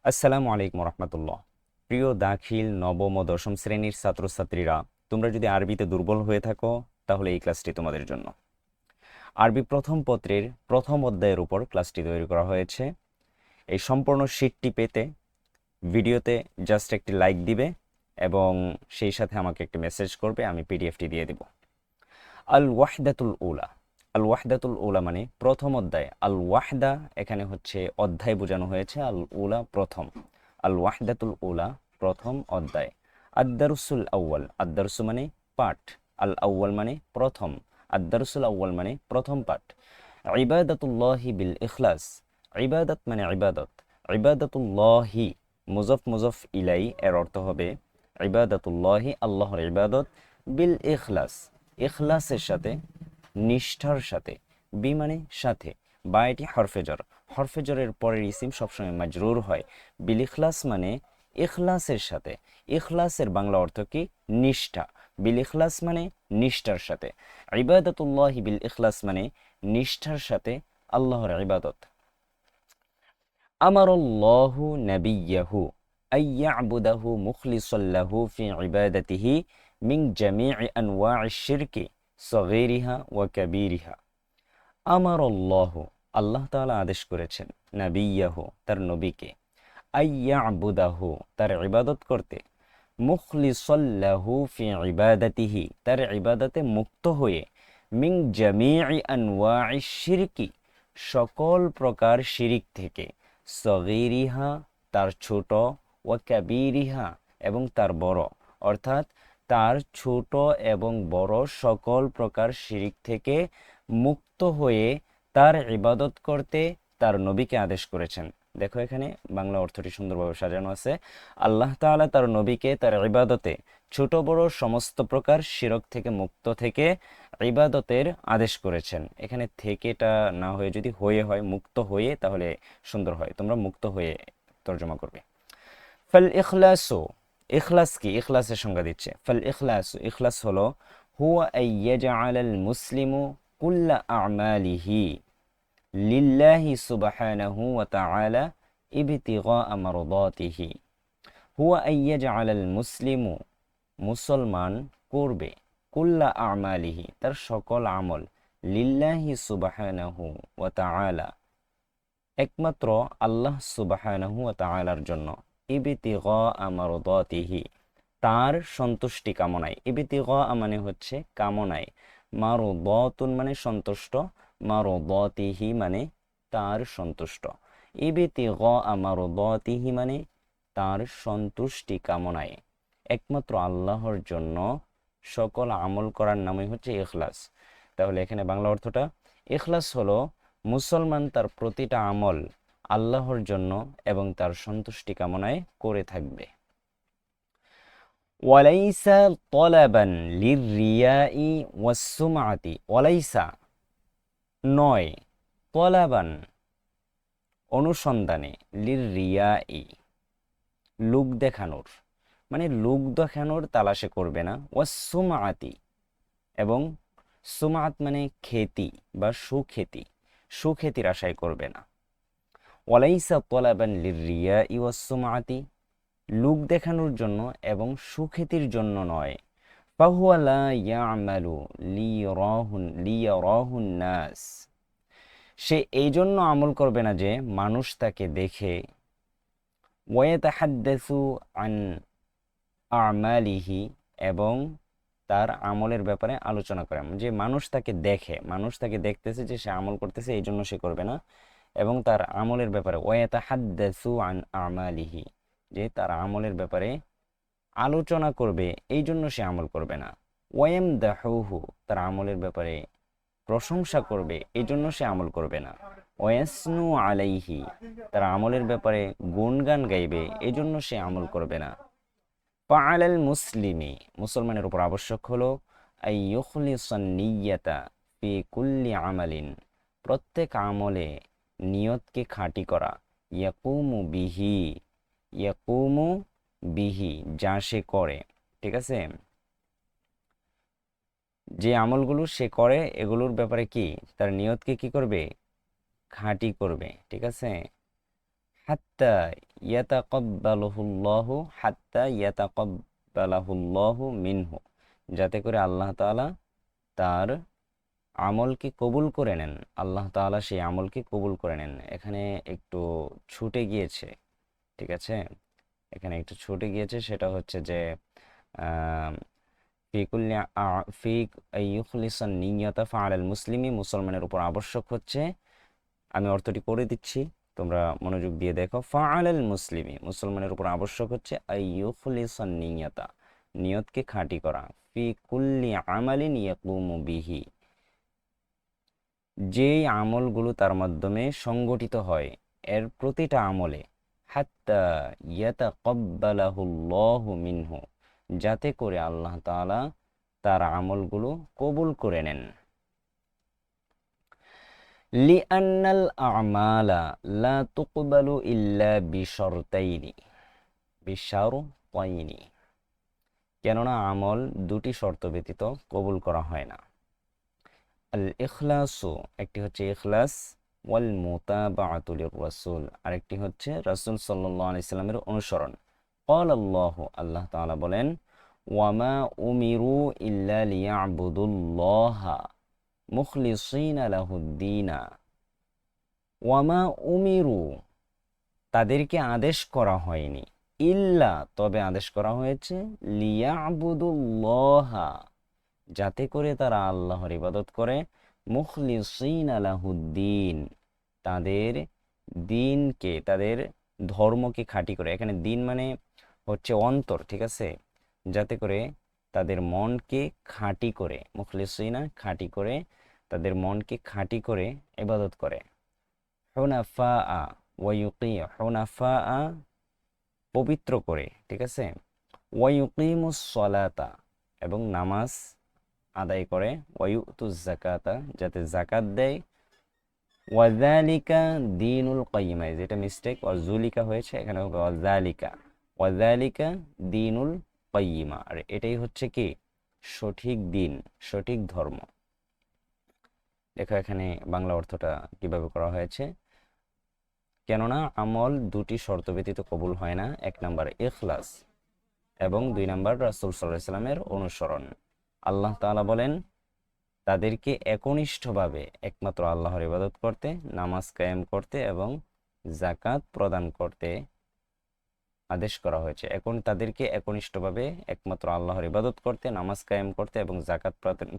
আসসালামু আলাইকুম রহমতুল্লাহ। প্রিয় দাখিল নবম ও দশম শ্রেণীর ছাত্রছাত্রীরা, তোমরা যদি আরবিতে দুর্বল হয়ে থাকো তাহলে এই ক্লাসটি তোমাদের জন্য। আরবি প্রথম পত্রের প্রথম অধ্যায়ের উপর ক্লাসটি তৈরি করা হয়েছে। এই সম্পূর্ণ শীটটি পেতে ভিডিওতে জাস্ট একটি লাইক দিবে এবং সেই সাথে আমাকে একটি মেসেজ করবে, আমি পিডিএফটি দিয়ে দেব। আল ওয়াহদাতুল উলা। আল ওয়াহদাতুল উলা মানে প্রথম অধ্যায়। আল ওয়াহদা এখানে হচ্ছে অধ্যায় বোঝানো হয়েছে, আল উলা প্রথম। আল ওয়াহদাতুল উলা প্রথম অধ্যায়। আদ-দারসুল আউয়াল, আদ-দারসু মানে পাঠ, আল আউয়াল মানে প্রথম, আদ-দারসুল আউয়াল মানে প্রথম পাঠ। ইবাদাতুল্লাহি বিল ইখলাস, ইবাদাত মানে ইবাদত, ইবাদাতুল্লাহি মুজফ মুজফ ইলাই এর অর্থ হবে ইবাদাতুল্লাহি আল্লাহর ইবাদত, বিল ইখলাস ইখলাসের সাথে, নিষ্ঠার সাথে। বি মানে সাথে, বা এটি হরফেজর, হরফেজরের পরের ইসিম সবসময় মাজরুর হয়। বিল ইখলাস মানে ইখলাসের সাথে। ইখলাসের বাংলা অর্থ কি? নিষ্ঠা। বিল ইখলাস মানে নিষ্ঠার সাথে। ইবাদাতুল্লাহি বিল ইখলাস মানে নিষ্ঠার সাথে আল্লাহর ইবাদত। আমারাল্লাহু নাবিয়্যাহু আইয়াবুদাহু মুখলিসাল্লাহু ফি ইবাদাতিহি মিন জামিই আনওয়াইশ শিরকি সগীরিহা ওয়া কাবীরিহা। আমারাল্লাহু আল্লাহ তাআলা আদেশ করেছেন, নাবিয়্যাহু তার নবীকে, আইয়াবুদাহু তার ইবাদত করতে, মুখলিসাল্লাহু ফি ইবাদাতিহি তার ইবাদতে মুক্ত হয়ে, মিন জামিই আনওয়াইশ শিরকি সকল প্রকার শিরিক থেকে, সগীরিহা তার ছোট, ওয়া কাবীরিহা এবং তার বড়, অর্থাৎ তার ছোট এবং বড় সকল প্রকার শিরিক থেকে মুক্ত হয়ে তার ইবাদত করতে তার নবীকে আদেশ করেছেন। দেখো এখানে বাংলা অর্থটি সুন্দরভাবে সাজানো আছে। আল্লাহ তাআলা তার নবীকে তার ইবাদতে ছোট বড় সমস্ত প্রকার শিরক থেকে মুক্ত থেকে ইবাদতের আদেশ করেছেন। এখানে থেকেটা না হয়ে যদি হয়ে হয়, মুক্ত হয়ে, তাহলে সুন্দর হয়। তোমরা মুক্ত হয়ে তর্জমা করবে। ফাল ইখলাসু, ইখলাস কি? ইখলাসের সংজ্ঞা দিচ্ছে। ফাল ইখলাসু, ইখলাস হলো হুয়া আইয়াজআলাল মুসলিমু কুল্লা আমালিহি লিল্লাহি সুবহানাহু ওয়া তাআলা ইবতিগাআ মারদাতিহি। হুয়া আইয়াজআলাল মুসলিমু মুসলমান করবে, কুল্লা আমালিহি তার সকল আমল, লিল্লাহি সুবহানাহু ওয়া তাআলা একমাত্র আল্লাহ সুবহানাহু ওয়া তাআলার জন্য, ইবতিগাআ মারদাতিহি তার সন্তুষ্টি কামনায়। ইবতিগাআ মানে হচ্ছে কামনায়, মারদাতুন মানে সন্তুষ্ট, মারদাতিহি মানে তার সন্তুষ্ট। ইবতিগাআ মারদাতিহি মানে তার সন্তুষ্টি কামনায়, একমাত্র আল্লাহর জন্য সকল আমল করার নামই হচ্ছে ইখলাস। তাহলে এখানে বাংলা অর্থটা, ইখলাস হলো মুসলমান তার প্রতিটা আমল আল্লাহর জন্য এবং তার সন্তুষ্টি কামনায় করে থাকবে। ওয়ালাইসা তলাবান লিররিয়াই ওয়াসসুমআতি, ওয়ালাইসা নয়, তলাবান অনুসন্ধানে, লিররিয়াই লোক দেখানোর, মানে লোক দেখানোর তালাশে করবে না, ওয়াসসুমআতি এবং সুমাত মানে খ্যাতি বা সুখ্যাতি, সুখ্যাতির আশায় করবে না। ওয়ালাইসা তলাবান লিররিয়াই ওয়াসসুমআতি লোক দেখানোর জন্য এবং সুখ্যাতির জন্য নয়। ফাহুয়া লা ইয়ামালু লিয়ারাহুন নাস সে এই জন্য আমল করবে না যে মানুষ তাকে দেখে। ওয়ায়াতাহাদ্দাসু আন আমালিহি এবং তার আমলের ব্যাপারে আলোচনা করে, যে মানুষ তাকে দেখে, মানুষ তাকে দেখতেছে যে সে আমল করতেছে, এই জন্য সে করবে না। এবং তার আমলের ব্যাপারে, ওয়ায়াতাহাদ্দাসু আন আমালিহি যে তার আমলের ব্যাপারে আলোচনা করবে, এই জন্য সে আমল করবে না। ওয়ায়ামদাহুহু তার আমলের ব্যাপারে প্রশংসা করবে, এই জন্য সে আমল করবে না। ওয়াসনু আলাইহি তার আমলের ব্যাপারে গুণগান গাইবে, এই জন্য সে আমল করবে না। ফাআলাল মুসলিমি মুসলমানের উপর আবশ্যক হলো আইয়ুখলিসান নিয়্যাতা ফি কুল্লি আমালিন প্রত্যেক আমলে নিয়তকে খাঁটি করা। ইয়াকুমু বিহি, ইয়াকুমু বিহি যা সে করে, ঠিক আছে, যে আমলগুলো সে করে এগুলোর ব্যাপারে কি তার নিয়তকে কি করবে? খাঁটি করবে, ঠিক আছে। হাত্তা ইয়াতাকাব্বালুহুল্লাহু হাত্তা ইয়াতাকাব্বালাহুল্লাহু মিনহু, যাতে করে আল্লাহ তাআলা তার আমলকে কবুল করে নেন, আল্লাহ তাআলা সেই আমলকে কবুল করে নেন। এখানে একটু ছুটে গিয়েছে, ঠিক আছে, এখানে একটু ছুটে গিয়েছে, সেটা হচ্ছে যে ফি কুল্লি ফি আইয়ুখলিসান নিয়্যাতা ফাআলাল মুসলিমি, মুসলমানের উপর আবশ্যক হচ্ছে, আমি অর্থটি করে দিচ্ছি, তোমরা মনোযোগ দিয়ে দেখো। ফাআলাল মুসলিমি, মুসলমানের উপর আবশ্যক হচ্ছে আইয়ুখলিসান নিয়্যাতা, নিয়তকে খাঁটি করা, ফি কুল্লি আমালিন ইয়াকুমু বিহি, যেই আমলগুলো তার মাধ্যমে সংগঠিত হয়, এর প্রতিটা আমলে, হাত্তা ইয়াতাকাব্বালাহুল্লাহু মিনহু, যাতে করে আল্লাহ তাআলা তার আমলগুলো কবুল করে নেন। লিআন্নাল আমালা লা তুকবালু ইল্লা বিশারতাইনি, কেননা আমল দুটি শর্ত ব্যতীত কবুল করা হয় না। আল ইখলাসু, একটি হচ্ছে ইখলাস, ওয়াল মুতাবাআতু লির-রাসূল, আরেকটি হচ্ছে রাসূল সাল্লাল্লাহু আলাইহি সাল্লামের অনুসরণ। ক্বাল আল্লাহু, আল্লাহ তাআলা বলেন, ওয়ামা উমিরু ইল্লা লিয়া'বুদুল্লাহা মুখলিসিনা লাহুদ্দীনা, ওয়ামা উমিরু, তাদেরকে আদেশ করা হয়নি, ইল্লা, তবে আদেশ করা হয়েছে, লিয়া'বুদুল্লাহা, যাতে করে তারা আল্লাহর ইবাদত করে, মুখলিসিনা লাহুদ্দীন, তাদের দিনকে, তাদের ধর্মকে খাঁটি করে, এখানে দিন মানে হচ্ছে অন্তর, ঠিক আছে, যাতে করে তাদের মনকে খাঁটি করে, মুখলিসিনা খাঁটি করে, তাদের মনকে খাঁটি করে ইবাদত করে। হুনাফা হুনাফা, পবিত্র করে, ঠিক আছে, ওয়ায়ুকিমুস সলাতা, এবং নামাজ আদায় করে, ওয়ায়ুতুজ যাকাতা, যাতে যাকাত দেয়, ওয়াযালিকা দীনুল কাইয়্যিমা, যেটা মিস্টেক, ওয়াজুলিকা হয়েছে, এখানে হবে ওয়াযালিকা, ওয়াযালিকা দীনুল কাইয়্যিমা, আর এটাই হচ্ছে কি সঠিক দিন, সঠিক ধর্ম। দেখো এখানে বাংলা অর্থটা কিভাবে করা হয়েছে। কেননা আমল দুটি শর্ত ব্যতীত কবুল হয় না, এক নাম্বার ইখলাস, এবং দুই নাম্বার রাসূল সাল্লাল্লাহু আলাইহি সাল্লামের অনুসরণ। আল্লাহ তাআলা বলেন, তাদেরকে একনিষ্ঠভাবে একমাত্র আল্লাহর ইবাদত করতে, নামাজ কায়েম করতে এবং যাকাত প্রদান করতে আদেশ করা হয়েছে। এখন তাদেরকে একনিষ্ঠভাবে একমাত্র আল্লাহর ইবাদত করতে, নামাজ কায়েম করতে এবং যাকাত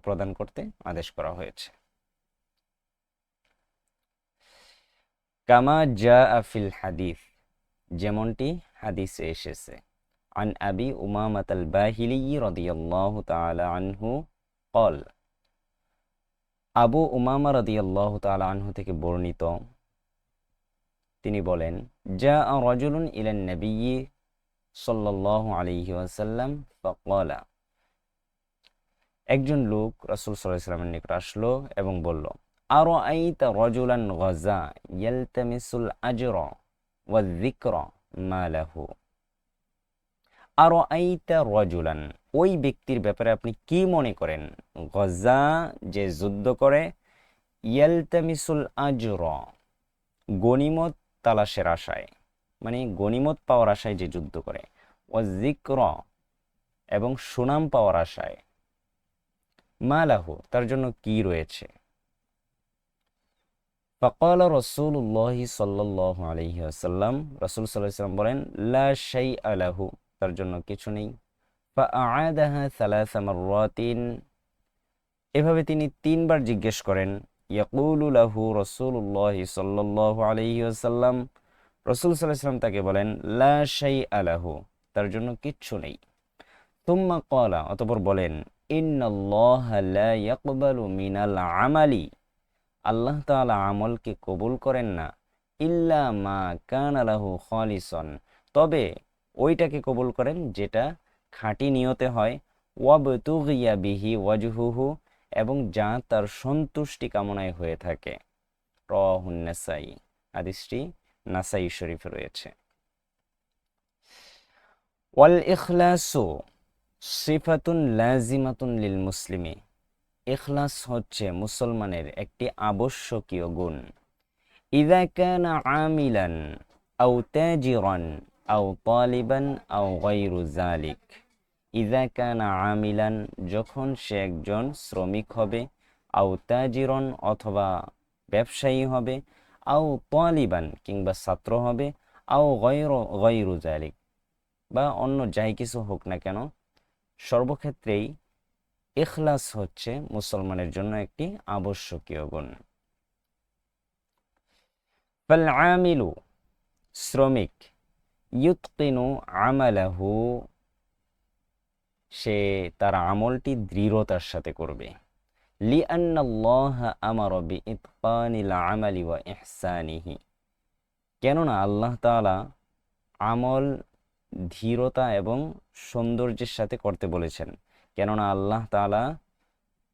প্রদান করতে আদেশ করা হয়েছে। কামা জাআ ফিল হাদিস, যেমনটি হাদিসে এসেছে। আন আবি উমামাত আল বাহিলি রাদিয়াল্লাহু তাআলা আনহু ক্বাল, আবু উমামা রাদিয়াল্লাহু তাআলা আনহু থেকে বর্ণিত, তিনি বলেন, জাআ রাজুলুন ইলান নাবিয়্যি সাল্লাল্লাহু আলাইহি ওয়াসাল্লাম ফাকালা, একজন লোক রাসূল সাল্লাল্লাহু আলাইহি ওয়াসাল্লামের নিকট আসলো এবং বলল, আরাআইতা রাজুলান গাযা ইয়ালতামিসুল আজরা ওয়ায যিকরা মা লাহু, আরাআইতা রাজুলান, ওই ব্যক্তির ব্যাপারে আপনি কি মনে করেন, গাযা, যে যুদ্ধ করে, ইয়ালতামিসুল আজরা, গনিমত তালাশের আশায়, মানে গনিমত পাওয়ার আশায় যে যুদ্ধ করে, ওয়ায যিকরা, এবং সুনাম পাওয়ার আশায়, মা লাহু, তার জন্য কি রয়েছে। ফাকাল রাসূলুল্লাহি সাল্লাল্লাহু আলাইহি ওয়াসাল্লাম, রাসূল সাল্লাল্লাহু আলাইহি ওয়াসাল্লাম বলেন, লা শাইআ লাহু, তার জন্য কিছু নেই। ফাআআদাহা সালাসা মাররাতিন, এভাবে তিনি তিনবার জিজ্ঞেস করেন। ইয়াকুলু লাহু রাসূলুল্লাহি সাল্লাল্লাহু আলাইহি ওয়াসাল্লাম, রাসূল সাল্লাল্লাহু আলাইহি ওয়াসাল্লাম তাকে বলেন, লা শাইআ লাহু, তার জন্য কিচ্ছু নেই। তুম্মা ক্বালা, অতঃপর বলেন, ইন্নাল্লাহা লা ইয়াকবালু মিনাল আমালি, আল্লাহ তাআলা আমলকে কবুল করেন না, ইল্লা মা কানা লাহু খালিসান, তবে ওইটাকে কবুল করেন যেটা খাঁটি নিয়তে হয়, ওয়াবতুগিয়া বিহি ওয়াজহুহু, এবং যা তার সন্তুষ্টি কামনায় হয়ে থাকে। রাওয়াহুন নাসাই, হাদিসটি নাসাই শরীফে রয়েছে। ওয়াল ইখলাসু সিফাতুন লাজিমাতুন লিল মুসলিমি, ইখলাস হচ্ছে মুসলমানের একটি আবশ্যকীয় গুণ। ইযা কানা আমিলান, আও তাজিরান আও তালিবান আও গায়রু যালিক। ইযা কানা আমিলান, যখন সে একজন শ্রমিক হবে, আও তাজিরন অথবা ব্যবসায়ী হবে, আও তালিবান কিংবা ছাত্র হবে, আও গায়রু যালিক বা অন্য যাই কিছু হোক না কেন, সর্বক্ষেত্রেই ইখলাস হচ্ছে মুসলমানের জন্য একটি আবশ্যকীয় গুণ। ফাল আমিলু, শ্রমিক, ইউতকিনু আমালাহু, সে তার আমলটি দৃঢ়তার সাথে করবে। লিআন্নাল্লাহা আমারা বিইতকানিল আমালি ওয়া ইহসানিহি, কেননা আল্লাহ তাআলা আমল ধীরতা এবং সৌন্দর্যের সাথে করতে বলেছেন। কেননা আল্লাহ তাআলা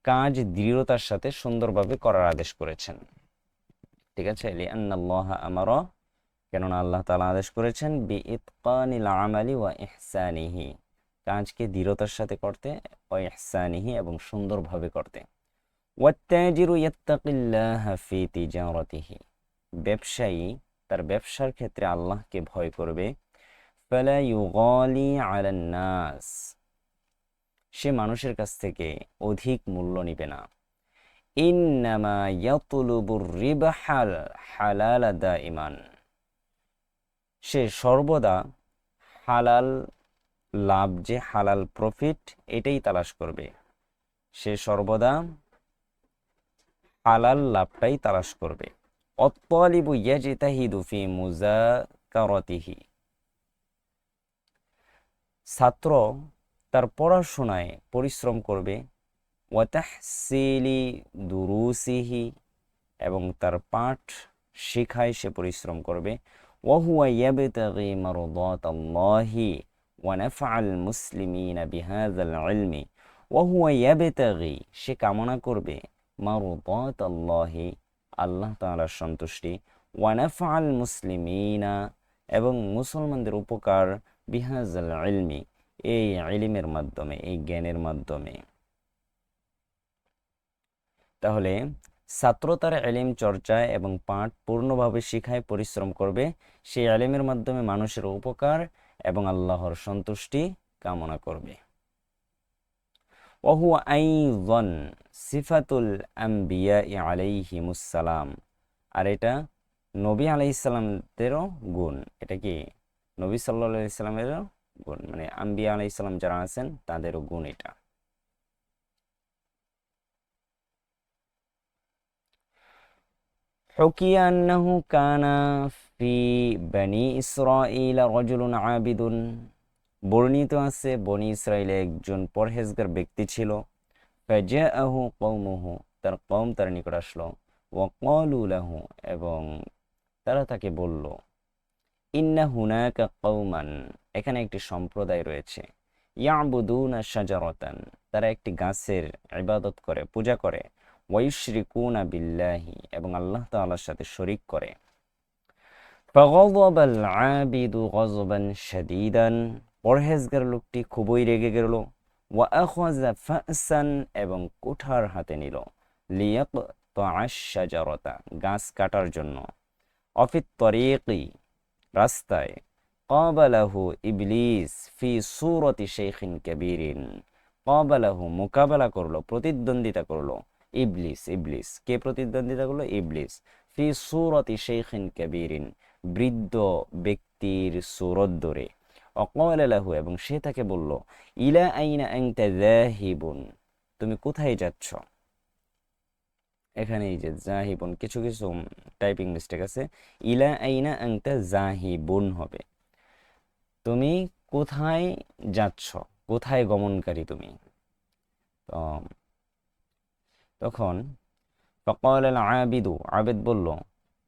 কাজ দৃঢ়তার সাথে সুন্দরভাবে করার আদেশ করেছেন। ঠিক আছে, লিআন্নাল্লাহা আমারা, কেননা আল্লাহ তাআলা আদেশ করেছেন বিইতকানিল আমালি ওয়া ইহসানিহি, কাজকে দৃঢ়তার সাথে করতে, ওয়া ইহসানিহি এবং সুন্দরভাবে করতে। ওয়াত্তাজিরু ইয়াত্তাকিল্লাহা ফি তিজারাতিহি, ব্যবসায়ী তার ব্যবসার ক্ষেত্রে আল্লাহকে ভয় করবে। ফালা ইউগালি আলান নাস, সে মানুষের কাছ থেকে অধিক মূল্য নিবে না। ইন্নামা ইয়াতুলুবুর রিবাহাল হালালা দাইমান, সে সর্বদা হালাল লাভ, যে হালাল প্রফিট, এটাই তালাশ করবে। সে সর্বদা হালাল লাভটাই তালাশ করবে। অত্তালিবু ইয়াজতাহিদু ফি মুযাকারাতিহি, ছাত্র তার পড়াশোনায় পরিশ্রম করবে। ওয়া তাহসিলি দুরুসিহি, এবং তার পাঠ শিখায় সে পরিশ্রম করবে। ওয়া হুয়া ইয়াবতাগি মারদাতাল্লাহি ওয়া নাফআল মুসলিমিনা বিহাযাল ইলমি। ওয়া হুয়া ইয়াবতাগি, সে কামনা করবে মারদাতাল্লাহি, আল্লাহ তাআলার সন্তুষ্টি, ওয়া নাফআল মুসলিমিনা, এবং মুসলমানদের উপকার, বিহাযাল ইলমি, এই ইলমের মাধ্যমে, এই জ্ঞানের মাধ্যমে। তাহলে ছাত্র তার ইলম চর্চায় এবং পাঠ পূর্ণভাবে শিখায় পরিশ্রম করবে, সেই ইলমের মাধ্যমে মানুষের উপকার এবং আল্লাহর সন্তুষ্টি কামনা করবে। ওয়া হুয়া আইযান সিফাতুল আমবিয়া আলাইহিমুস সালাম, আর এটা নবী আলাইহিস সালামদেরও গুণ। এটা কি নবী সাল্লাল্লাহু আলাইহি সাল্লামেরও গুণ, মানে আম্বিয়া আলাইহিস সালাম যারা আছেন তাদেরও গুণ এটা। حكي أنه كان في بني إسرائيل رجل عابد, বর্ণিত আছে বনি ইসরাইলে একজন পরহেজগার ব্যক্তি ছিল। ফাজাআহু কওমুহু, তার কওম তার নিকট আসলো। ওয়া ক্বালু লাহু, এবং তারা তাকে বলল, ইন্না হুনাকা কওমান, এখানে একটি সম্প্রদায় রয়েছে। ইয়াবুদুনা শাজারাতান, তারা একটি গাছের ইবাদত করে, পূজা করে। ওয়ায়ুশরিকুনা বিল্লাহি, এবং আল্লাহ তাআলার সাথে শরীক করে। ফাগাযাবাল আবিদু গাযবান শাদীদান, পরহেজগার লোকটি খুবই রেগে গেল। ওয়া আখাযা ফাসান, এবং কুঠার হাতে নিল। লিয়াকতাআশ শাজারাতা, গাছ কাটার জন্য। অফিত তরিকি, রাস্তায়। ক্বাবালাহু ইবলিস ফি সূরাতি শাইখিন কাবীরিন, ক্বাবালাহু মোকাবেলা করলো, প্রতিদ্বন্দ্বিতা করলো। ইবলিস কে প্রতিদ্বন্দ্বিতা করলো? ইবলিস। ফি সূরাতি শাইখিন কাবীরিন, বৃদ্ধ ব্যক্তির সূরত ধরে। অক্বালা লাহু, এবং সে তাকে বলল, ইলা আইনা আনতা যাহিবুন, তুমি কোথায় যাচ্ছ? এখানে এই যে জাহিবুন, কিছু কিছু টাইপিং মিস্টেক আছে, ইলা আইনা আনতা জাহিবুন হবে। তুমি কোথায় যাচ্ছ, কোথায় গমনকারী তুমি? তো তখন فقال العابد, আবেদ বলল,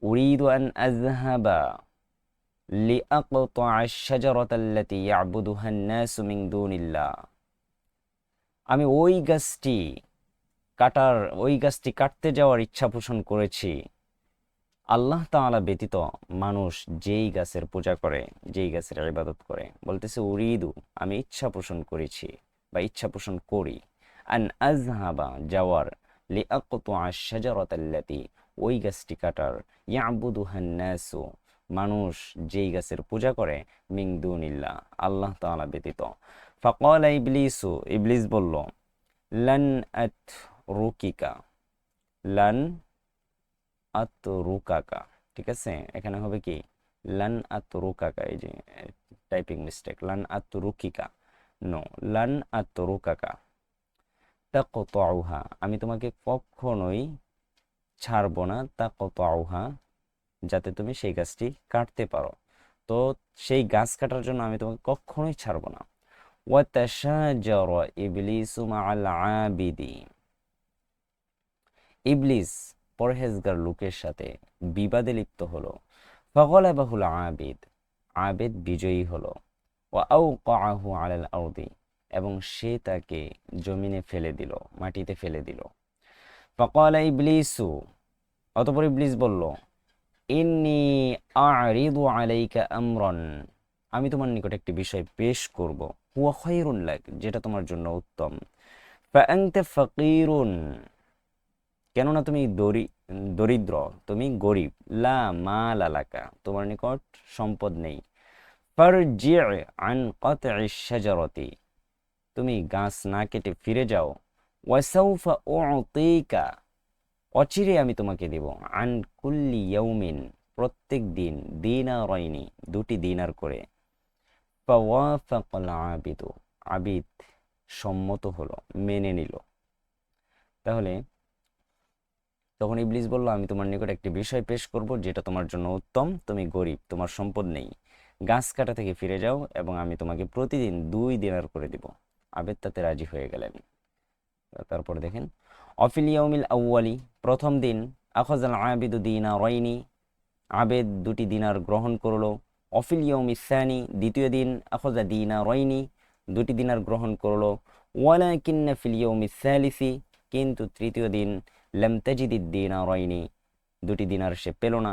উরিদু আন আযহাবা লিআকতা'a আশ-শাজারাতা আল্লাতী ইয়া'বুদুহা আন-নাসু মিন দুনিল্লাহ, আমি ওই গাছটি কাটতে যাওয়ার ইচ্ছা পোষণ করেছি, আল্লাহ তাআলা ব্যতীত মানুষ যেই গাছের পূজা করে, যেই গাছের ইবাদত করে। বলতেছে উরিদু, আমি ইচ্ছা পোষণ করেছি বা ইচ্ছা পোষণ করি, আন আযহাবা, যাওয়ার, লিআকতা'a আশ-শাজারাতা আল্লাতী, ওই গাছটি কাটার, ইয়া'বুদুহা আন-নাসু, মানুষ যেই গাছের পূজা করে মিন দুনিল্লাহ আল্লাহ তাআলা ব্যতীত। ফাকালা ইবলিসু, ইবলিস বলল, লান আতরুকিকা, লান আতরুকাকা, ঠিক আছে, এখানে হবে কি লান আতরুকাকা, এই যে টাইপিং মিস্টেক, লান আতরুকিকা, নো, লান আতরুকাকা তাকতাউহা, আমি তোমাকে কখনোই ছাড়বো না, তাকতাউহা, যাতে তুমি সেই গাছটি কাটতে পারো। তো সেই গাছ কাটার জন্য আমি তোমাকে কখনোই ছাড়বো না। ওয়াতাশাজারা ইবলিসু মাআল আবিদি, ইবলিস পরহেজগার লোকের সাথে বিবাদে লিপ্ত হলো। ফাগলাবাহুল আবিদ, আবেদ বিজয়ী হলো। ওয়া আওকাআহু আলাল আরদি, এবং সে তাকে জমিনে ফেলে দিল, মাটিতে ফেলে দিল। ফাকালা ইবলিসু, অতঃপর ইবলিস বলল, ইন্নী আ'রিদু আলাইকা আমরান, আমি তোমার নিকট একটি বিষয় পেশ করব, হুয়া খায়রুন লাক, যেটা তোমার জন্য উত্তম। ফাআনতা ফাকিরুন, কেননা তুমি দরিদ্র, তুমি গরিব। লা মাল আলাকা, তোমার নিকট সম্পদ নেই। ফারজি আন কাতঈ শাজারাতি, তুমি গাছ না কেটে ফিরে যাও। ওয়াসাউফা উতিকা, অচিরে আমি তোমাকে দেব। আন কুল্লি ইয়াউমিন, প্রত্যেক দিন, দিনারাইনি, দুটি দিনার করে। ফাওয়াফাকাল আবিদু, আবিদ সম্মত হলো, মেনে নিল। তাহলে তখন ইবলিস বলল, আমি তোমার নিকট একটি বিষয় পেশ করব যেটা তোমার জন্য উত্তম, তুমি গরিব, তোমার সম্পদ নেই, গাছ কাটা থেকে ফিরে যাও এবং আমি তোমাকে প্রতিদিন 2 দিনার করে দিব। আবেদ তাতে রাজি হয়ে গেলেন। তারপর দেখেন, অফিল ইয়াউমিল আউয়ালি, প্রথম দিন, আখাযাল আবিদু দিনারাইনি, আবেদ 2 দিনার গ্রহণ করলো। অফিল ইয়াউমিস সানি, দ্বিতীয় দিন, আখাযা দিনারাইনি, 2 দিনার গ্রহণ করলো। ওয়ালাকিন্না ফিল ইয়াউমিস সালিসি, কিন্তু তৃতীয় দিন, লাম তাজিদিদ দিনারাইনি, 2 দিনার সে পেল না।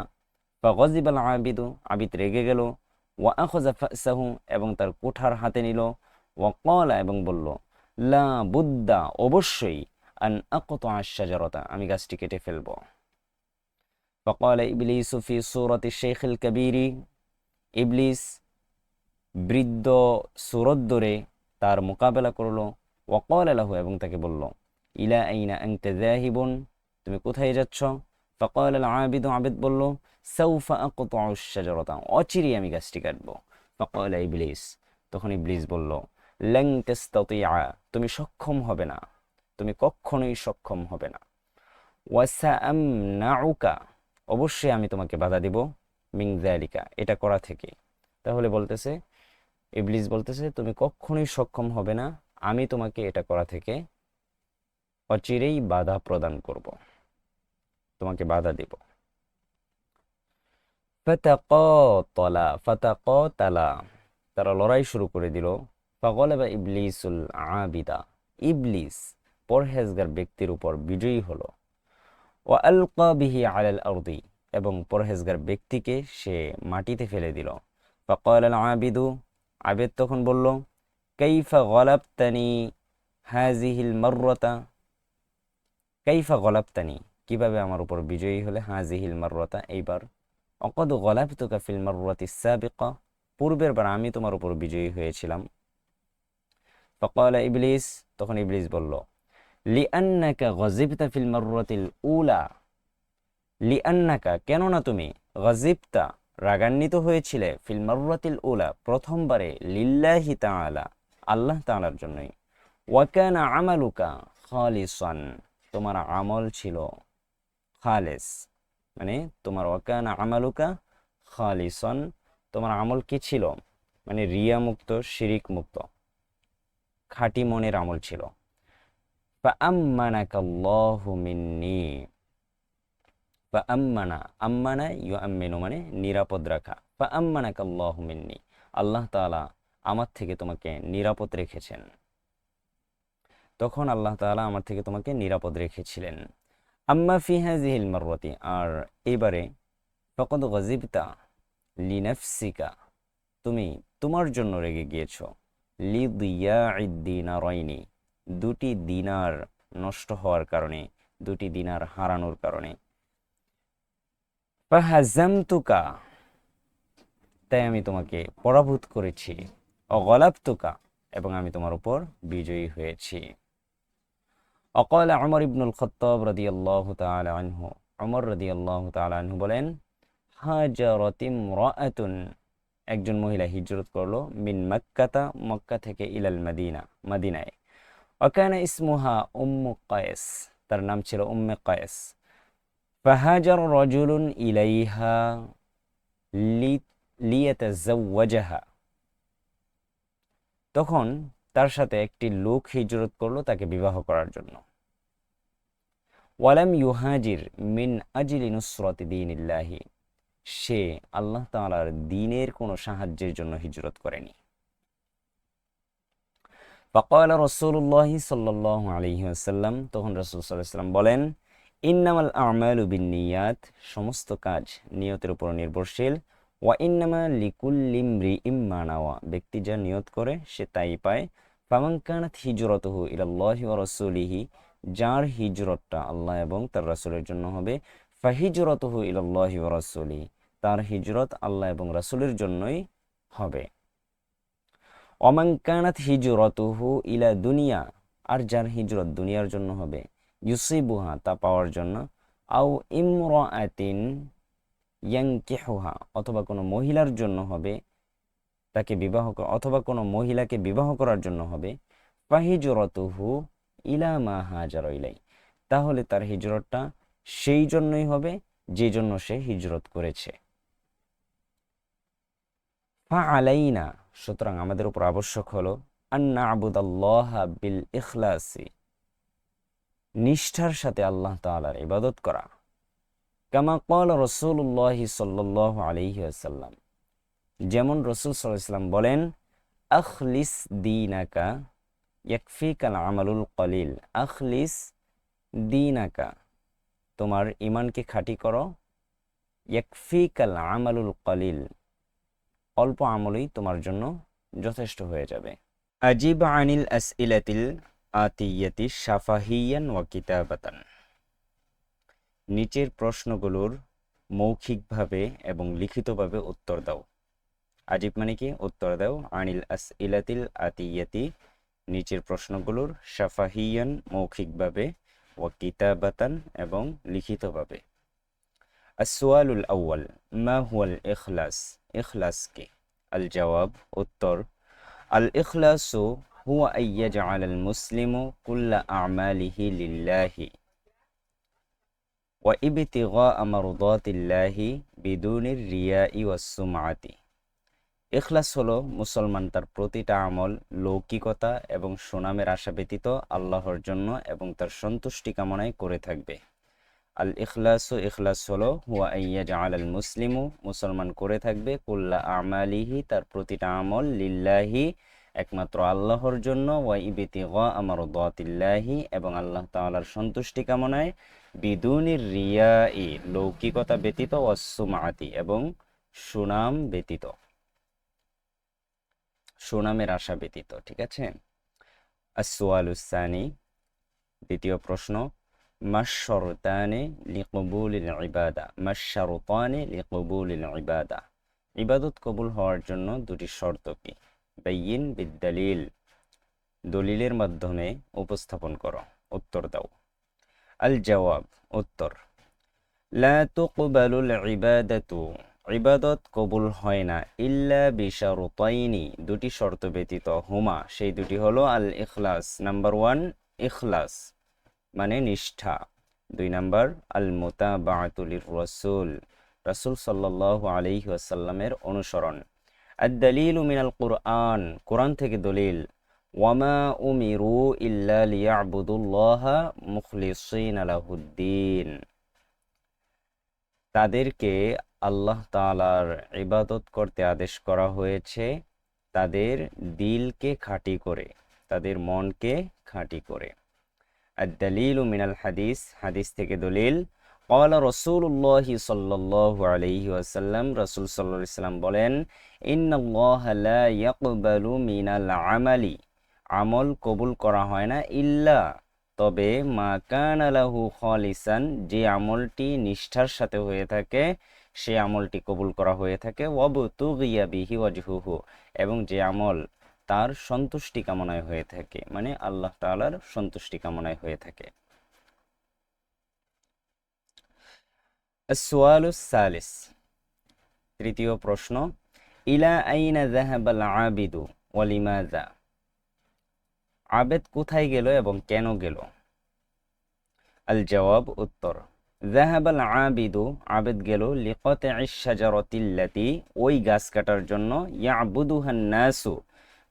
ফাগাযিবাল আবিদু, আবিদ রেগে গেল। ওয়া আখাযা ফাসাহু, এবং তার কুঠার হাতে নিল। ওয়া ক্বালা, এবং বলল, লা বুদ্দা, অবশ্যই, আন আকতাআ আশ-শাজারাতা, আমি গাছটি কেটে ফেলব। ফাকালা ইবলিসু ফি সূরাতি শাইখিল কাবীরি, ইবলিস বৃদ্ধ সূরত ধরে তার মোকাবেলা করলো। ওয়া ক্বালা লাহু, এবং তাকে বলল, ইলা আইনা আনতা যাহিবুন, তুমি কোথায় যাচ্ছ? ফাকালা আল আবিদু, আবিদ বলল, সাউফা আকতাউ আশ-শাজারাতা, অচিরেই আমি গাছটি কাটব। ফাকালা ইবলিস, তখন ইবলিস বলল, লান তাস্তাতিআ, তুমি সক্ষম হবে না, তুমি কখনোই সক্ষম হবে না। ওয়াসাআমনাউকা, অবশ্যই আমি তোমাকে বাধা দিব, মিন যালিকা, এটা করা থেকে। তাহলে বলতেছে, ইবলিস বলতেছে, তুমি কখনোই সক্ষম হবে না, আমি তোমাকে এটা করা থেকে অচিরেই বাধা প্রদান করব, তোমাকে বাধা দিব। ফাতাকাতালা, তারা লড়াই শুরু করে দিল। ফাগলাবা ইবলিসুল আবিদা, ইবলিস পরহেজগার ব্যক্তির উপর বিজয়ী হলো। ওয়া আলকা বিহি আলাল আরদি, এবং পরহেজগার ব্যক্তিকে সে মাটিতে ফেলে দিল। ফাকাল আল আবিদু, আবেদ তখন বলল, কাইফা গলাবতানি হাযিহিল মাররাতা, কাইফা গলাবতানি, কিভাবে আমার উপর বিজয়ী হলে, হাযিহিল মাররাতা, এইবার। অকদ গলাবতুকা ফিল মাররাতিস সাবিকা, পূর্বের বার আমি তোমার উপর বিজয়ী হয়েছিলাম। ফাকাল ইবলিস, তখন ইবলিস বলল, লিআন্নাকা গযিবতা ফিল মাররাতিল উলা, লিআন্নাকা, কেননা তুমি, গযিবতা রাগান্বিত হয়েছিলে, ফিল মাররাতিল উলা প্রথমবারে, লিল্লাহি তাআলা আল্লাহ তাআলার জন্যই। ওয়া কানা আমালুকা খালিসান, তোমার আমল ছিল খালেস, মানে তোমার, ওয়া কানা আমালুকা খালিসান, তোমার আমল কি ছিল, মানে রিয়া মুক্ত, শিরিক মুক্ত, খাঁটি মনের আমল ছিল। ফাআম্মানাকাল্লাহু মিন্নি, ফাআম্মানা, আম্মানা ইউআম্মিনু, মানে নিরাপদ রাখা। ফাআম্মানাকাল্লাহু মিন্নি, আল্লাহ তাআলা আমার থেকে তোমাকে নিরাপদ রেখেছেন, তখন আল্লাহ তাআলা আমার থেকে তোমাকে নিরাপদ রেখেছিলেন। আম্মা ফি হাযিহিল মাররাতি, আর এবারে, ফাকাদ গযিবতা লিনাফসিকা, তুমি তোমার জন্য রেগে গিয়েছো, লিদিয়াইদ দিনারাইনি, 2 দিনার নষ্ট হওয়ার কারণে, 2 দিনার হারানোর কারণে। ফাহাজামতুকা, তাই আমি তোমাকে পরাভূত করেছি, অগলাবতুকা, এবং আমি তোমার উপর বিজয়ী হয়েছি। অকাল উমর ইবনুল খাত্তাব রাদিয়াল্লাহু তাআলা আনহু, উমর রাদিয়াল্লাহু তাআলা আনহু বলেন, হাজারাত ইমরাআতুন, একজন মহিলা হিজরত করলো, মিন মক্কাতা, মক্কা থেকে, ইলাল মাদিনা, মদিনায়। ওয়াকানা ইসমুহা উম্মু কায়েস, তার নাম ছিল উম্মে কায়েস। ফাহাজার রাজুলুন ইলাইহা লিয়াতাজাওয়াজাহা, তখন তার সাথে একটি লোক হিজরত করলো তাকে বিবাহ করার জন্য। ওয়ালাম ইউহাজির মিন আজলি নুসরাতি দীনিল্লাহি, সে আল্লাহ তাআলার দ্বীনের কোনো সাহায্যের জন্য হিজরত করেনি। ফাকালা রাসূলুল্লাহি সাল্লাল্লাহু আলাইহি ওয়াসাল্লাম, তখন রাসূল সাল্লাল্লাহু আলাইহি ওয়াসাল্লাম বলেন, ইন্নামাল আমালু বিন্নিয়াত, সমস্ত কাজ নিয়তের উপর নির্ভরশীল। ওয়া ইন্নামা লিকুল্লি ইমরিইম মা নাওয়া, ব্যক্তি যা নিয়ত করে সে তাই পায়। ফামান কানাত হিজরতুহু ইলাল্লাহি ওয়া রাসূলিহি, যার হিজরতটা আল্লাহ এবং তার রাসূলের জন্য হবে, ফাহিজরতুহু ইলাল্লাহি ওয়া রাসূলিহি, তার হিজরত আল্লাহ এবং রাসূলের জন্যই হবে। ওমান কানাত হিজরতুহু ইলা দুনিয়া, আর যার হিজরত দুনিয়ার জন্য হবে, ইউসিবুহা, তা পাওয়ার জন্য, আও ইমরাআতিন ইয়ানকিহুহা, অথবা কোনো মহিলার জন্য হবে, তাকে বিবাহ, অথবা কোনো মহিলাকে বিবাহ করার জন্য হবে, ফাহিজরতুহু ইলা মা হাজারা ইলাই, তাহলে তার হিজরতটা সেই জন্যই হবে যে জন্য সে হিজরত করেছে। ফাআলাইনা, সুতরাং আমাদের উপর আবশ্যক হলো, আন না'বুদাল্লাহা বিল ইখলাসি, নিষ্ঠার সাথে আল্লাহ তাআলার ইবাদত করা। কামা ক্বালা রাসূলুল্লাহ সাল্লাল্লাহু আলাইহি ওয়াসাল্লাম, যেমন রাসূল সাল্লাল্লাহু আলাইহি ওয়াসাল্লাম বলেন, আখলিস দীনাকা ইয়াকফিকাল আমালুল কলিল, আখলিস দীনাকা, তোমার ঈমানকে খাঁটি করো, ইয়াকফিকাল আমালুল কলিল, অল্প আমলই তোমার জন্য যথেষ্ট হয়ে যাবে। আজিব আনিল আসইলাতিল আতিয়াতি শাফাহিয়ান ওয়া কিতাবাতান, নিচের প্রশ্নগুলোর মৌখিকভাবে এবং লিখিতভাবে উত্তর দাও। আজিব মানে কি? উত্তর দাও। আনিল আসইলাতিল আতিয়াতি, নিচের প্রশ্নগুলোর, শাফাহিয়ান মৌখিকভাবে, ওয়া কিতাবাতান এবং লিখিতভাবে। আসওয়ালুল আউয়াল, মা হুয়াল ইখলাস, ইখলাস কি? আল জবাব, উত্তর, আল ইখলাসু হুয়া আইয়াজআলাল মুসলিমু কুল্লা আমালিহি লিল্লাহি ওয়া ইবতিগাআ মারদাতিল্লাহি বিদুনির রিয়াই ওয়াস সুমআতি। ইখলাস হলো মুসলমান তার প্রতিটা আমল লৌকিকতা এবং সুনামের আশা ব্যতীত আল্লাহর জন্য এবং তার সন্তুষ্টি কামনায় করে থাকবে। আল ইখলাসু, ইখলাস হলো, হুয়া আইয়াজআলাল মুসলিমু, মুসলমান করে থাকবে, কুল্লা আমালিহি, তার প্রতিটা আমল, লিল্লাহি, একমাত্র আল্লাহর জন্য, ওয়া ইবতিগাআ মারদাতিল্লাহি, এবং আল্লাহ তাআলার সন্তুষ্টি কামনায়, বিদুনির রিয়াই, লৌকিকতা ব্যতীত, ওয়াস সুমআতি, এবং সুনাম ব্যতীত, সুনামের আশা ব্যতীত। ঠিক আছে। আসওয়ালুস সানি, দ্বিতীয় প্রশ্ন, মাশশারতানি লিকবুলিল ইবাদা, মাশশারতানি লিকবুলিল ইবাদা, ইবাদত কবুল হওয়ার জন্য দুটি শর্ত কি? বাইয়িন বিদ্দালিল, দলিলের মাধ্যমে উপস্থাপন করো, উত্তর দাও। আল জওয়াব, উত্তর, লা তুকবালুল ইবাদাতু, ইবাদত কবুল হয় না, ইল্লা বিশারতাইনি, দুটি শর্ত ব্যতীত, হুমা, সেই দুটি হলো, আল ইখলাস, নাম্বার 1 ইখলাস মানে নিষ্ঠা, 2 নাম্বার আল মুতাবাআতু লির রাসূল, রাসূল সাল্লাল্লাহু আলাইহি ওয়াসাল্লামের অনুসরণ। আদ-দালিলু মিনাল কুরআন, কোরআন থেকে দলিল, ওয়ামা উমিরু ইল্লা লিয়াবুদুল্লাহা মুখলিসিনা লাহুদ্দিন, তাদেরকে আল্লাহ তাআলার ইবাদত করতে আদেশ করা হয়েছে, তাদের দিলকে খাঁটি করে, তাদের মনকে খাঁটি করে। আদ-দালিলু মিনাল হাদিস, হাদিস থেকে দলিল, ক্বালা রাসূলুল্লাহি সাল্লাল্লাহু আলাইহি ওয়াসাল্লাম, রাসূল সাল্লাল্লাহু আলাইহি ওয়াসাল্লাম বলেন, ইন্নাল্লাহা লা ইয়াকবালু মিনাল আমালি, আমল কবুল করা হয় না, ইল্লা, তবে, মা কানা লাহু খালিসান, যে আমলটি নিষ্ঠার সাথে হয়ে থাকে, সেই আমলটি কবুল করা হয়ে থাকে। ওয়াবতুগিয়া বিহি ওয়াজহুহু, এবং যে আমল তার সন্তুষ্টি কামনায় হয়ে থাকে, মানে আল্লাহ তাআলার সন্তুষ্টি কামনায় হয়ে থাকে। আসওয়ালুস সালিস, তৃতীয় প্রশ্ন, ইলা আইনা যাহাবাল আবিদু ওয়া লিমাযা, আবেদ কোথায় গেল এবং কেন গেল? আল জবাব, উত্তর, যাহাবাল আবিদু, আবেদ গেল লিকাতি'শ শাজারাতিল্লাতি, ওই গাছ কাটার জন্য, ইয়াবুদুহান নাসু,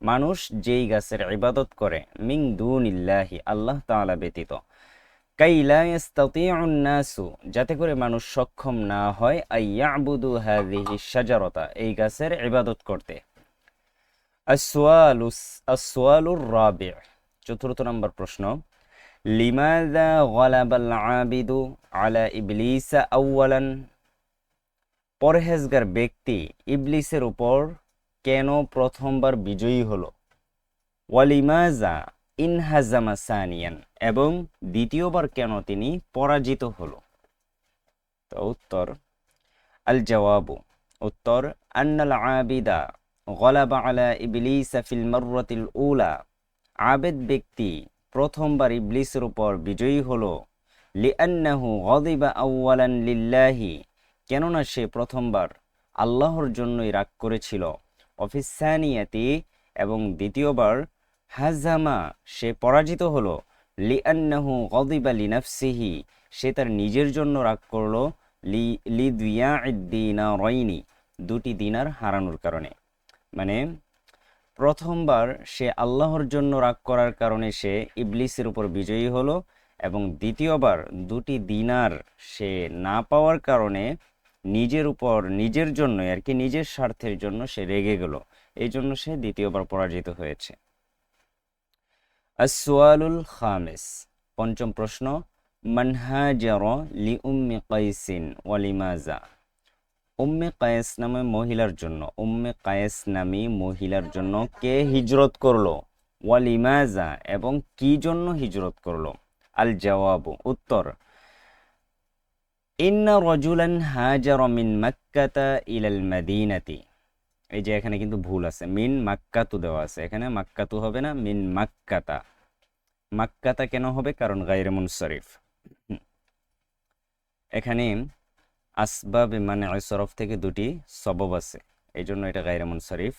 মানুষ যেই গাছের ইবাদত করে, মিন দুনিল্লাহি, আল্লাহ তাআলা ব্যতীত, কাই লা ইস্তাতিউন নাসু, যাতে করে মানুষ সক্ষম না হয়, আইয়াবুদু হাযিহি শাজারাতা, এই গাছের ইবাদত করতে। আসওয়ালুর রাবি', চতুর্থ নম্বর প্রশ্ন, লিমাযা গালাবাল আবিদু আলা ইবলিসা আউয়ালান, পরহেজগার ব্যক্তি ইবলিসের উপর কেন প্রথমবার বিজয়ী হলো? ওয়ালিমাযা ইনহাজামা সানিয়ান, এবং দ্বিতীয়বার কেন তিনি পরাজিত হলো? তো উত্তর, আল জওয়াবু, উত্তর, আন্নাল আবিদা গালাবা আলা ইবলিসা ফিল মাররাতিল উলা, আবেদ ব্যক্তি প্রথমবার ইবলিসের উপর বিজয়ী হলো, লিআন্নাহু গাদিবা আউয়ালান লিল্লাহি, কেননা সে প্রথমবার আল্লাহর জন্যই রাগ করেছিল, অফিস সানিয়াতি, এবং দ্বিতীয়বার হাজামা, সে পরাজিত হলো, লিআন্নাহু গাদিবা লিনাফসিহি, সে তার নিজের জন্য রাগ করলো, লিদিয়া'id দিনারাইনি, দুটি দিনার হারানোর কারণে। মানে প্রথমবার সে আল্লাহর জন্য রাগ করার কারণে সে ইবলিসের উপর বিজয়ী হলো, এবং দ্বিতীয়বার দুটি দিনার সে না পাওয়ার কারণে নিজের উপর, নিজের জন্য আর কি, নিজের স্বার্থের জন্য সে রেগে গেল, এই জন্য সে দ্বিতীয়বার পরাজিত হয়েছে। আসওয়ালুল খামিস, পঞ্চম প্রশ্ন, মান হাজারা লি উম্মি কাইসিন ওয়া লিমাযা, উম্মে কায়েস নামে মহিলার জন্য, উম্মে কায়েস নামী মহিলার জন্য কে হিজরত করলো? ওয়া লিমাযা, এবং কি জন্য হিজরত করলো? আল জওয়াবু, উত্তর, ইন্না রাজুলান হাজারা মিন মাক্কাতা ইলাল মাদিনাতি, এই যে এখানে কিন্তু ভুল আছে, মিন মাক্কাতু দেওয়া আছে, এখানে মাক্কাতু হবে না, মিন মাক্কাতা। মাক্কাতা কেন হবে? কারণ গায়রে মুনসারিফ, এখানে আসবাব মানে সরফ থেকে দুটি সবব আছে, এই জন্য এটা গায়রে মুনসারিফ।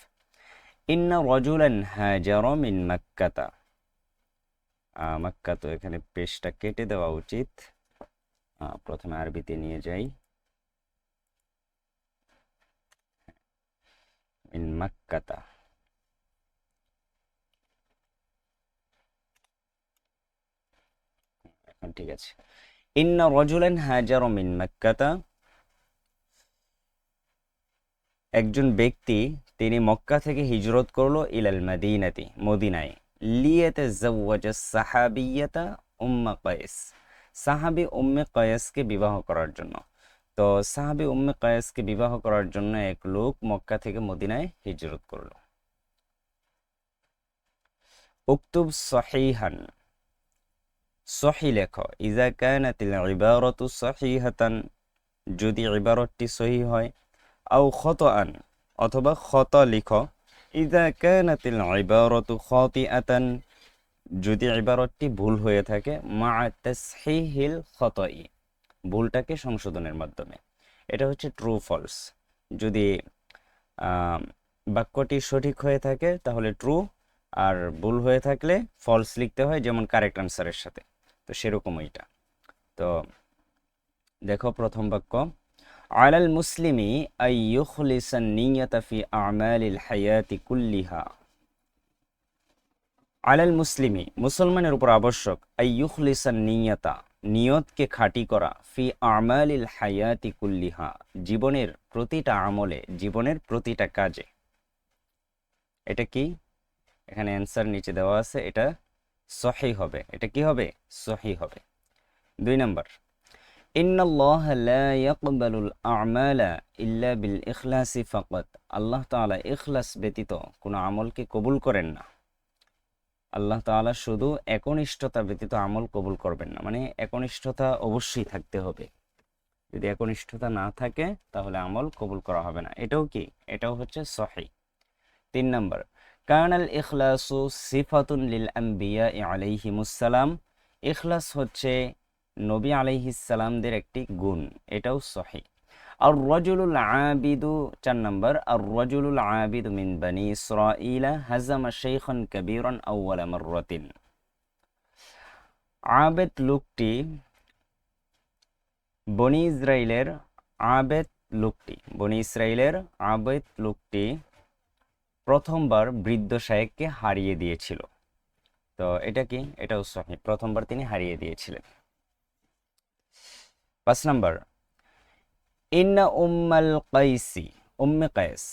ইন্না রাজুলান হাজারা মিন মাক্কাতা, মাক্কাতু, এখানে পেশটা কেটে দেওয়া উচিত, প্রথমে আরবিতে নিয়ে যাই, মিন মাক্কাতা, এখন ঠিক আছে। ইন্না রাজুলান হাজারা মিন মাক্কাতা, একজন ব্যক্তি তিনি মক্কা থেকে হিজরত করলো ইলাল মাদিনাতি, মদিনায়, লিয়াতাজাওয়াজা সাহাবিয়াতা উম্মে কায়েস, সাহাবী উম্মে কায়েসকে বিবাহ করার জন্য। তো সাহাবী উম্মে কায়েসকে বিবাহ করার জন্য এক লোক মক্কা থেকে মদিনায় হিজরত করলো। উকতুব সহিহান, সহি লেখো, ইজা কানাতিল ইবারাতু সহিহাতান, যদি ইবারতটি সহি হয়, আও খতআন, অথবা খতা লিখো, ইজা কানাতিল ইবারাতু খাতিআতান, যদি ইবারতটি ভুল হয়ে থাকে, মা তাসহিহিল খতই, ভুলটাকে সংশোধনের মাধ্যমে। এটা হচ্ছে ট্রু ফলস, যদি বাক্যটি সঠিক হয়ে থাকে তাহলে ট্রু, আর ভুল হয়ে থাকলে ফলস লিখতে হয়, যেমন কারেক্ট আনসারের সাথে, তো সেরকম এটা। তো দেখো প্রথম বাক্য, আলাল মুসলিমি আই ইউখলিসান নিয়াতা ফি আমালিল হায়াতি কুল্লিহা, আলাল মুসলিমি, মুসলমানের উপর আবশ্যক, আই ইউখলিসান নিয়াতা, নিয়তকে খাঁটি করা, ফি আমালিল হায়াতি কুল্লিহা, জীবনের প্রতিটা আমলে, জীবনের প্রতিটা কাজে। এটা কি? এখানে অ্যান্সার নিচে দেওয়া আছে, এটা সহিহ হবে। এটা কি হবে? সহিহ হবে। 2 নাম্বার, ইন্নাল্লাহ লা ইয়াকবালুল আমালা ইল্লা বিল ইখলাসি ফাকাত, আল্লাহ তাআলা ইখলাস ব্যতীত কোনো আমলকে কবুল করেন না। আল্লাহ তাআলা শুধু একনিষ্ঠতা ব্যতীত আমল কবুল করবেন না, মানে একনিষ্ঠতা অবশ্যই থাকতে হবে। যদি একনিষ্ঠতা না থাকে তাহলে আমল কবুল করা হবে না। এটাও কি? এটাও হচ্ছে সহিহ। 3 নম্বর, কানাল ইখলাসু সিফাতুন লিল আম্বিয়া আলাইহিমুস সালাম। ইখলাস হচ্ছে নবী আলাইহিস সালামদের একটি গুণ, এটাও সহিহ। আর রাজুলুল আবিদু, 4 নম্বর, আর রাজুলুল আবিদু মিন বানি ইসরাঈলা হাজামা শাইখান কাবীরান আউওয়ালা মাররাতিন। আবেদ লোকটি, বনি ইসরাইলের আবেদ লোকটি, বনি ইসরাইলের আবেদ লোকটি প্রথমবার বৃদ্ধ শায়েখকে হারিয়ে দিয়েছিল। তো এটা কি? এটাও সহিহ, প্রথমবার তিনি হারিয়ে দিয়েছিলেন। 5 নম্বর, ইন্না উম্মাল কাইসি, উম্মে কায়েস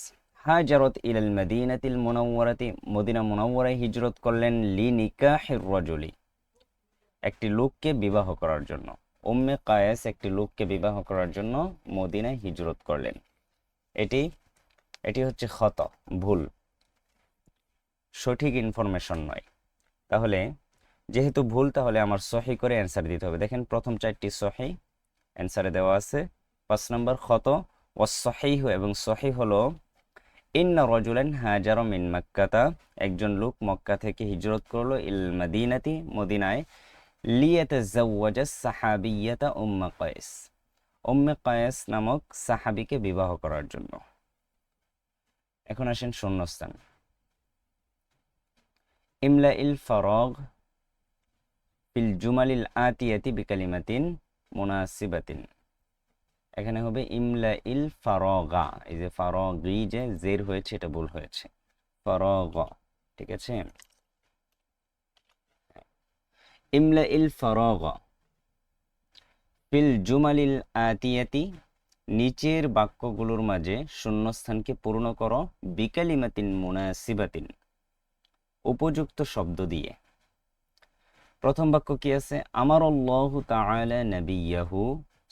হাজারত ইলাল মদিনাতিল মুনাওয়ারাতি, মদিনা মুনাওয়ারায় হিজরত করলেন, লি নিকাহির রাজুলি, একটি লোককে বিবাহ করার জন্য। উম্মে কায়েস একটি লোককে বিবাহ করার জন্য মদিনায় হিজরত করলেন। এটি এটি হচ্ছে খতা, ভুল, সঠিক ইনফরমেশন নয়। তাহলে যেহেতু ভুল, তাহলে আমার সহি করে অ্যান্সার দিতে হবে। দেখেন প্রথম 4টি সহি অ্যান্সারে দেওয়া আছে। 5 নম্বর খত ওয়াস সহিহ, এবং সহি হলো ইন্না রাজুলান হাজারা মিন মক্কাতা, একজন লোক মক্কা থেকে হিজরত করলো, ইল মদিনাতি, মদিনায়, লিয়াতাজাওয়াজা সাহাবিয়াতা উম্মে কায়েস, উম্মে কায়েস নামক সাহাবীকে বিবাহ করার জন্য। এখন আসেন শূন্যস্থান। ইমলা ইল ফারাগ ফিল জুমালিল আতিয়াতি বিকালিমাতিন মুনাসিবাতিন। এখানে হবে ইমলা ইল ফারাগা, এই যে ফারাগি যে জের হয়েছে এটা ভুল হয়েছে, ফারাগা, ঠিক আছে। ইমলা ইল ফারাগা ফিল জুমালিল আতিয়াতি, নিচের বাক্যগুলোর মাঝে শূন্যস্থানকে পূর্ণ করো, বিকালিমাতিন মুনাসিবাতিন, উপযুক্ত শব্দ দিয়ে। প্রথম বাক্য কি আছে? আমারাল্লাহু তাআলা নবিয়াহু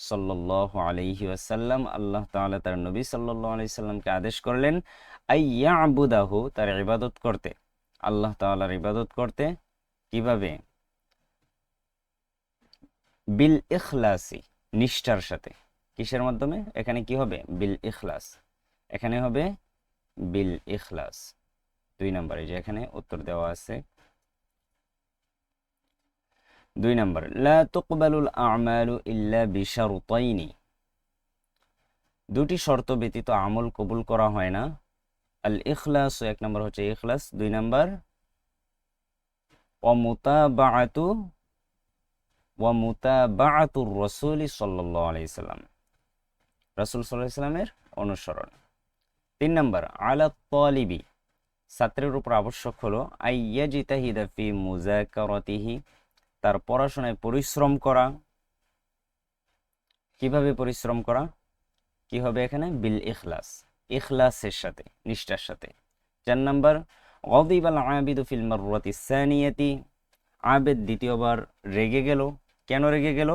সাল্লাল্লাহু আলাইহি ওয়াসাল্লাম, আল্লাহ তাআলা তার নবী সাল্লাল্লাহু আলাইহি সাল্লামকে আদেশ করলেন, আইয়াবুদাহু, তার ইবাদত করতে, আল্লাহ তাআলার ইবাদত করতে। কিভাবে? বিল ইখলাসি, নিষ্ঠার সাথে। কিসের মাধ্যমে? এখানে কি হবে? বিল ইখলাস, এখানে হবে বিল ইখলাস। 2 নম্বরে যে এখানে উত্তর দেওয়া আছে। 2 নম্বর, লা তুকবালুল আমালু ইল্লা বিশারতাইনি, দুটি শর্ত ব্যতীত আমল কবুল করা হয় না। আল ইখলাস, 1 নম্বর হচ্ছে ইখলাস, 2 নম্বর ওয়া মুতাবাআতুর রাসূল সাল্লাল্লাহু আলাইহি সাল্লাম, রাসূল সাল্লাল্লাহু আলাইহি সাল্লামের অনুসরণ। 3 নম্বর, আলা তালিবি, ছাত্রের উপর আবশ্যক হলো, আইয়াজিতাহিদা ফি মুযাকারাতিহি, তার পড়াশোনায় পরিশ্রম করা। কিভাবে পরিশ্রম করা? কি হবে এখানে? বিল ইখলাস, ইখলাসের সাথে, নিষ্ঠার সাথে। 4 নম্বর, গদিবাল আবিদু ফিল মাররাতি সানিয়াতি, আবেদ দ্বিতীয়বার রেগে গেল। কেন রেগে গেল?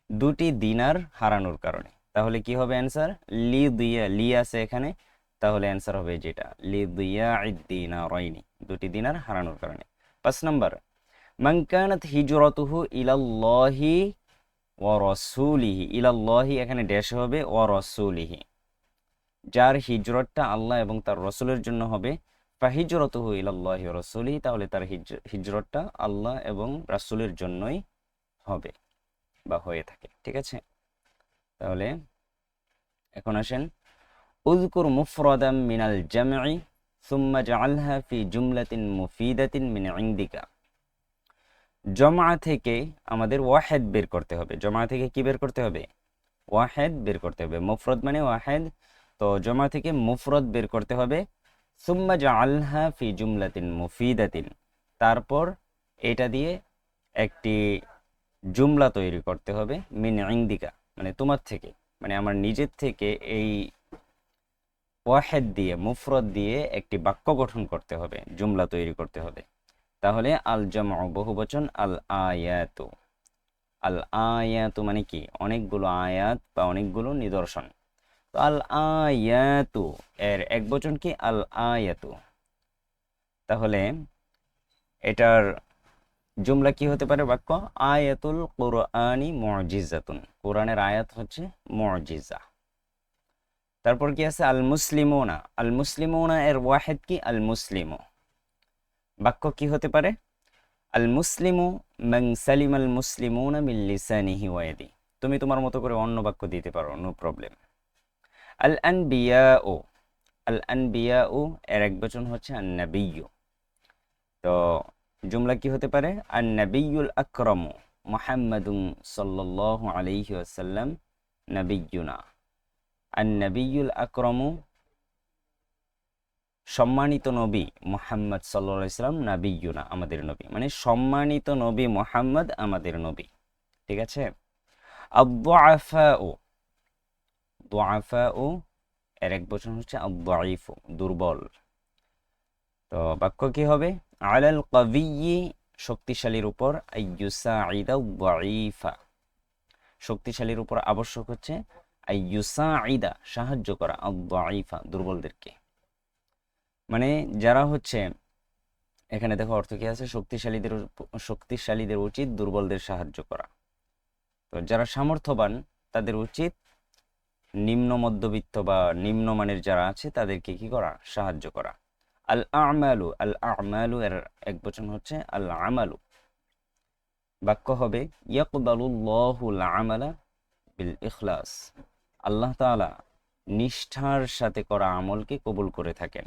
2টি দিনার হারানোর কারণে। তাহলে কি হবে অ্যান্সার? লি দিয়া, লি আছে এখানে, তাহলে অ্যান্সার হবে যেটা, লি দিয়া দিনারাইনি, 2টি দিনার হারানোর কারণে। 5 নম্বর, মান কানাত হিজরাতুহু ইলাল্লাহি ওয়া রাসূলিহি, ইলাল্লাহি এখানে ড্যাশ হবে, ওয়া রাসূলিহি, যার হিজরতটা আল্লাহ এবং তার রাসূলের জন্য হবে, ফাহিজরাতুহু ইলাল্লাহি ওয়া রাসূলিহি, তাহলে তার হিজরতটা আল্লাহ এবং রাসূলের জন্যই হবে বা হয়ে থাকে, ঠিক আছে। তাহলে এখন আসেন, উযকুর মুফরাদাম মিনাল জামঈ সুম্মা জাআলহা ফি জুমলাতিন মুফিদাতিন মিন ইনদিকা। জমা থেকে আমাদের ওয়াহেদ বের করতে হবে। জমা থেকে কি বের করতে হবে? ওয়াহেদ বের করতে হবে। মুফরদ মানে ওয়াহেদ, তো জমা থেকে মুফরদ বের করতে হবে। সুম্মা জাআলহা ফি জুমলাতিন মুফিদাতিন, তারপর এটা দিয়ে একটি জুমলা তৈরি করতে হবে, মিন ইনদিকা মানে তোমার থেকে, মানে আমার নিজের থেকে এই ওয়াহেদ দিয়ে, মুফরদ দিয়ে একটি বাক্য গঠন করতে হবে, জুমলা তৈরি করতে হবে। তাহলে আল জামউ বহুবচন, আল আয়াতু, আল আয়াতু মানে কি? অনেকগুলো আয়াত বা অনেকগুলো নিদর্শন। তো আল আয়াতু এর একবচন কি? আল আয়াতু। তাহলে এটার জুমলা কি হতে পারে? বাক্য আয়াতুল কুরআনি মুজিজাতুন, কোরআনের আয়াত হচ্ছে মুজিজা। তারপর কি আছে? আল মুসলিমুনা, আল মুসলিমুনা এর ওয়াহিদ কি? আল মুসলিমু। বাক্য কি হতে পারে? আল মুসলিমু মান সালিমাল মুসলিমুনা মিন লিসানিহি ওয়া ইয়াদি। তুমি তোমার মতো করে অন্য বাক্য দিতে পারো, নো প্রবলেম। আল আনবিয়াউ, আল আনবিয়াউ এর একবচন হচ্ছে আন নাবিয়্যু। তো জুমলা কি হতে পারে? আন নাবিয়্যুল আকরামু মুহাম্মাদুন সাল্লাল্লাহু আলাইহি ওয়াসাল্লাম নাবিয়্যুনা। আন নাবিয়্যুল আকরামু সম্মানিত নবী মুহাম্মদ সাল্লাল্লাহু আলাইহি সাল্লাম নাবিয়্যুনা আমাদের নবী, মানে সম্মানিত নবী মুহাম্মদ আমাদের নবী। ঠিক আছে? আদ-দুআফাউ, দুআফাউ এর একবচন হচ্ছে আদ-দাঈফু, দুর্বল। তো বাক্য কি হবে? আলাল কাবিয়্যি শক্তিশালীর উপর, আইয়ুসাঈদা দাঈফা শক্তিশালীর উপর আবশ্যক হচ্ছে আইয়ুসাঈদা সাহায্য করা, আদ-দাঈফা দুর্বলদেরকে। মানে যারা হচ্ছে, এখানে দেখো অর্থ কি আছে? শক্তিশালীদের উচিত দুর্বলদের সাহায্য করা। তো যারা সামর্থ্যবান তাদের উচিত নিম্ন মধ্যবিত্ত বা নিম্নমানের যারা আছে তাদেরকে কি করা? সাহায্য করা। আল আমালু, আল আমালু এর একবচন হচ্ছে আল আমালু। বাক্য হবে ইয়াকবালুল্লাহুল আমালা বিল ইখলাস, আল্লাহ তাআলা নিষ্ঠার সাথে করা আমলকে কবুল করে থাকেন।